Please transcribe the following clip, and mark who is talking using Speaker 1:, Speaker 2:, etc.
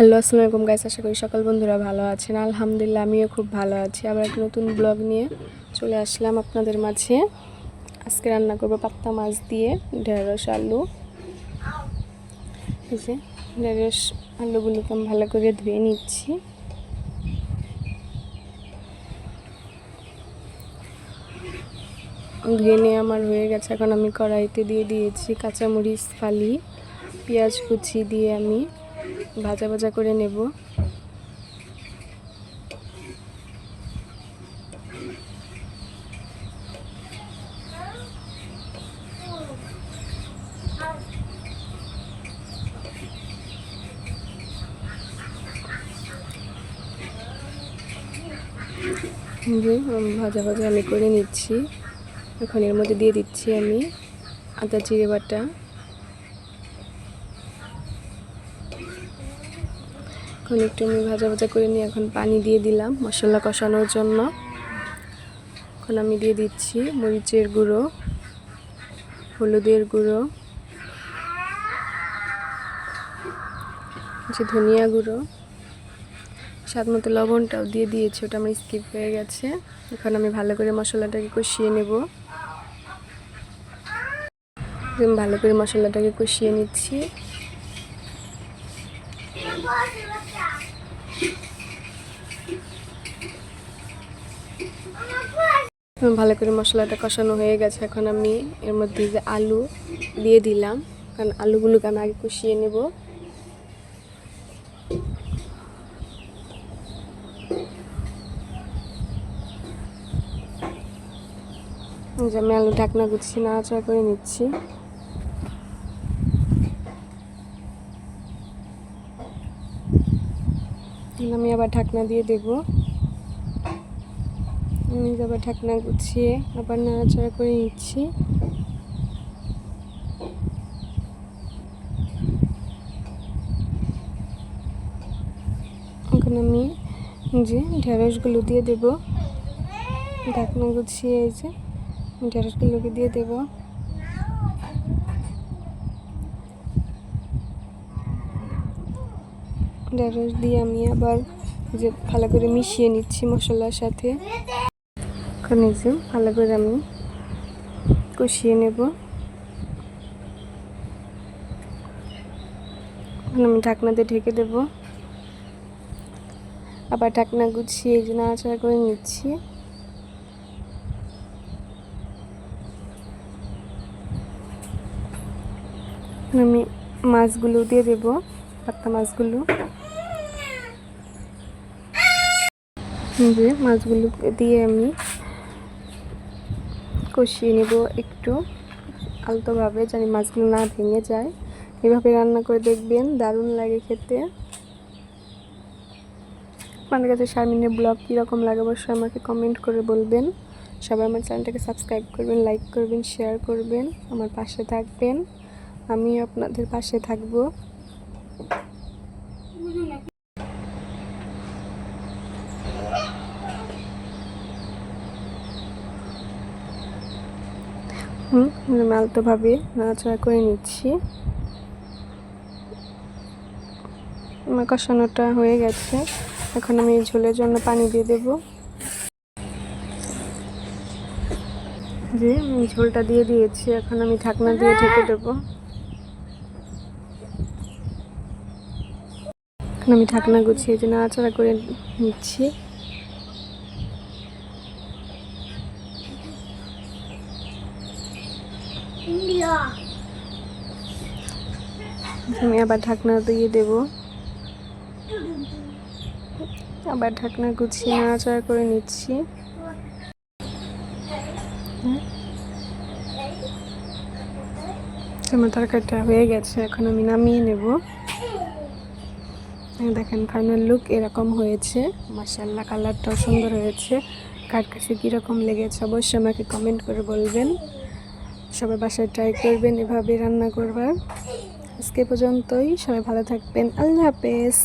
Speaker 1: Hello, আসসালামু আলাইকুম guys. আশা করি সকল বন্ধুরা ভালো আছেন। আলহামদুলিল্লাহ আমিও খুব ভালো আছি। আবার একটা নতুন ব্লগ নিয়ে চলে আসলাম আপনাদের মাঝে। আজকে রান্না করব পাত্তা মাছ দিয়ে ঢেঁড়স আলু। এই যে ঢেঁড়স আলুগুলোকে আমি ভালো করে ধুয়ে নিচ্ছি। ধুয়ে নিয়ে আমার হয়ে গেছে। এখন আমি কড়াইতে দিয়ে দিয়েছি কাঁচামরিচ ফালি, পেঁয়াজ কুচি দিয়ে আমি ভাজা ভাজা করে নেব। ভাজা ভাজা আমি করে নিচ্ছি। এখন এর মধ্যে দিয়ে দিচ্ছি আমি আদা জিরে বাটা, এখন একটু আমি ভাজা ভাজা করে নিয়ে এখন পানি দিয়ে দিলাম মশলা কষানোর জন্য। এখন আমি দিয়ে দিচ্ছি মরিচের গুঁড়ো, হলুদের গুঁড়ো, ধনিয়া গুঁড়ো, স্বাদ মতো লবণটাও দিয়ে দিয়েছি, ওটা আমার স্কিপ হয়ে গেছে। এখন আমি ভালো করে মশলাটাকে কষিয়ে নেব। ভালো করে মশলাটাকে কষিয়ে নিচ্ছি। ভালো করে মশলাটা কষানো হয়ে গেছে। এখন আমি এর মধ্যে যে আলু দিয়ে দিলাম, কারণ আলুগুলোকে আমি আগে কষিয়ে নেব। আমি আলু ঢাকনা গুছিয়ে নাড়াচাড়া করে নিচ্ছি। আমি আবার ঢাকনা দিয়ে দেব। আমি আবার ঢাকনা গুছিয়ে আবার নাড়াচাড়া করে নিচ্ছি। এখন আমি যে ঢেঁড়সগুলো দিয়ে দেব, ঢাকনা গুছিয়ে এই যে ঢেঁড়সগুলোকে দিয়ে দেব। ঢেঁড়স দিয়ে আমি আবার যে ভালো করে মিশিয়ে নিচ্ছি মশলার সাথে। এখন এই যে ভালো করে আমি কষিয়ে নেব। এখন আমি ঢাকনা দিয়ে ঢেকে দেব। আবার ঢাকনা গুছিয়ে এই যে নাড়াচাড়া করে নিচ্ছি। আমি মাছগুলো দিয়ে দেব, পাত্তা মাছগুলো। যে মাছগুলো দিয়ে আমি কষিয়ে নেব একটু আলতোভাবে, জানি মাছগুলো না ভেঙে যায়। এভাবে রান্না করে দেখবেন, দারুণ লাগে খেতে। আপনাদের কাছে শারমিনের ব্লগ কীরকম লাগে অবশ্যই আমাকে কমেন্ট করে বলবেন। সবাই আমার চ্যানেলটাকে সাবস্ক্রাইব করবেন, লাইক করবেন, শেয়ার করবেন, আমার পাশে থাকবেন। আমিও আপনাদের পাশে থাকবো। আলতোভাবে নাড়াচাড়া করে নিচ্ছি। আমার কষানোটা হয়ে গেছে। এখন আমি ঝোলের জন্য পানি দিয়ে দেব। যে আমি ঝোলটা দিয়ে দিয়েছি, এখন আমি ঢাকনা দিয়ে ঢেকে দেব। এখন আমি ঢাকনা গুছিয়ে যে নাড়াচাড়া করে নিচ্ছি। আমি আবার ঢাকনা দিয়ে দেব। আবার ঢাকনা গুছিয়ে নাড়াচাড়া করে নিচ্ছি। আমার তরকারিটা হয়ে গেছে, এখন আমি নামিয়ে নেব। দেখেন ফাইনাল লুক এরকম হয়েছে। মাশাআল্লাহ, কালারটাও সুন্দর হয়েছে। কার কাছে কীরকম লেগেছে অবশ্যই আমাকে কমেন্ট করে বলবেন। সবাই বাসায় ট্রাই করবেন এভাবে রান্না করবার। আজকে পর্যন্তই, সবাই ভালো থাকবেন। আল্লাহ হাফেজ।